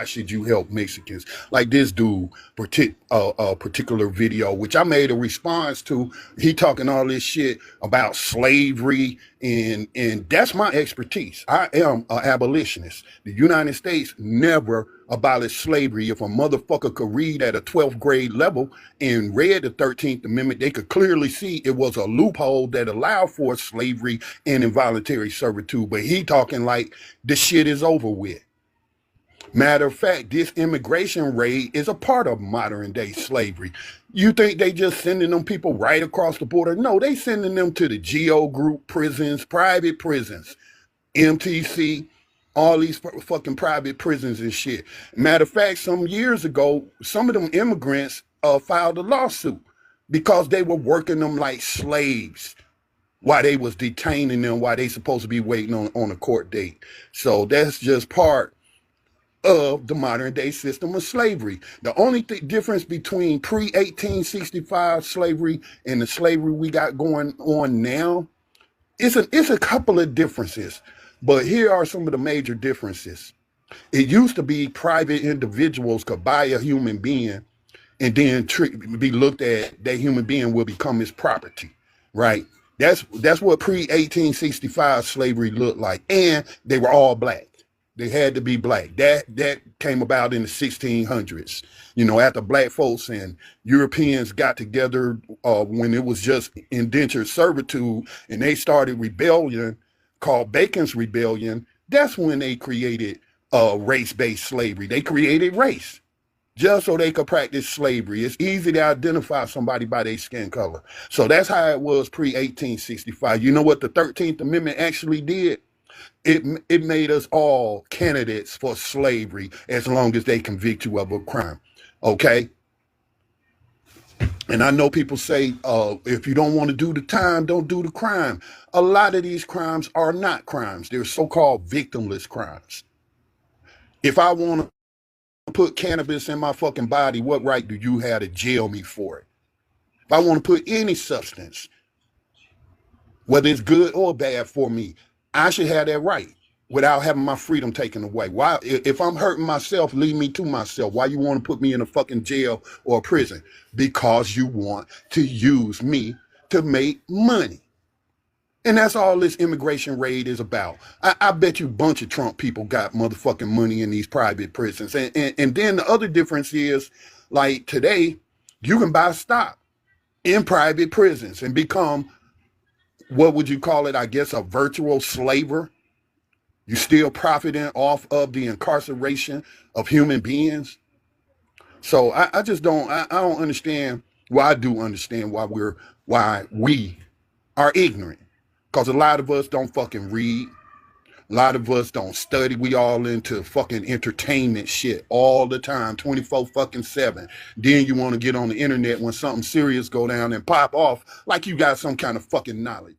why should you help Mexicans? Like this dude, particular video, which I made a response to. He talking all this shit about slavery, and that's my expertise. I am an abolitionist. The United States never abolished slavery. If a motherfucker could read at a 12th grade level and read the 13th Amendment, they could clearly see it was a loophole that allowed for slavery and involuntary servitude. But he talking like the shit is over with. Matter of fact, this immigration raid is a part of modern day slavery. You think they just sending them people right across the border? No, they sending them to the GO group prisons, private prisons, MTC, all these fucking private prisons and shit. Matter of fact, some years ago, some of them immigrants filed a lawsuit because they were working them like slaves while they was detaining them, while they supposed to be waiting on a court date. So that's just part of the modern day system of slavery. The only difference between pre-1865 slavery and the slavery we got going on now, it's a couple of differences, but here are some of the major differences. It used to be private individuals could buy a human being and then be looked at, that human being will become his property, right? That's what pre-1865 slavery looked like, and they were all black. They had to be black. That came about in the 1600s. You know, after black folks and Europeans got together when it was just indentured servitude, and they started rebellion called Bacon's Rebellion. That's when they created race-based slavery. They created race just so they could practice slavery. It's easy to identify somebody by their skin color. So that's how it was pre-1865. You know what the 13th Amendment actually did? It made us all candidates for slavery as long as they convict you of a crime, okay? And I know people say, if you don't want to do the time, don't do the crime. A lot of these crimes are not crimes. They're so-called victimless crimes. If I want to put cannabis in my fucking body, what right do you have to jail me for it? If I want to put any substance, whether it's good or bad for me, I should have that right without having my freedom taken away. Why, if I'm hurting myself, leave me to myself. Why you want to put me in a fucking jail or a prison? Because you want to use me to make money. And that's all this immigration raid is about. I bet you a bunch of Trump people got motherfucking money in these private prisons. And then the other difference is, like today, you can buy stock in private prisons and become, what would you call it? I guess a virtual slaver. You still profiting off of the incarceration of human beings. So I just don't, I don't understand. Well, I do understand why we are ignorant. Because a lot of us don't fucking read. A lot of us don't study. We all into fucking entertainment shit all the time, 24 fucking 7. Then you want to get on the internet when something serious go down and pop off like you got some kind of fucking knowledge.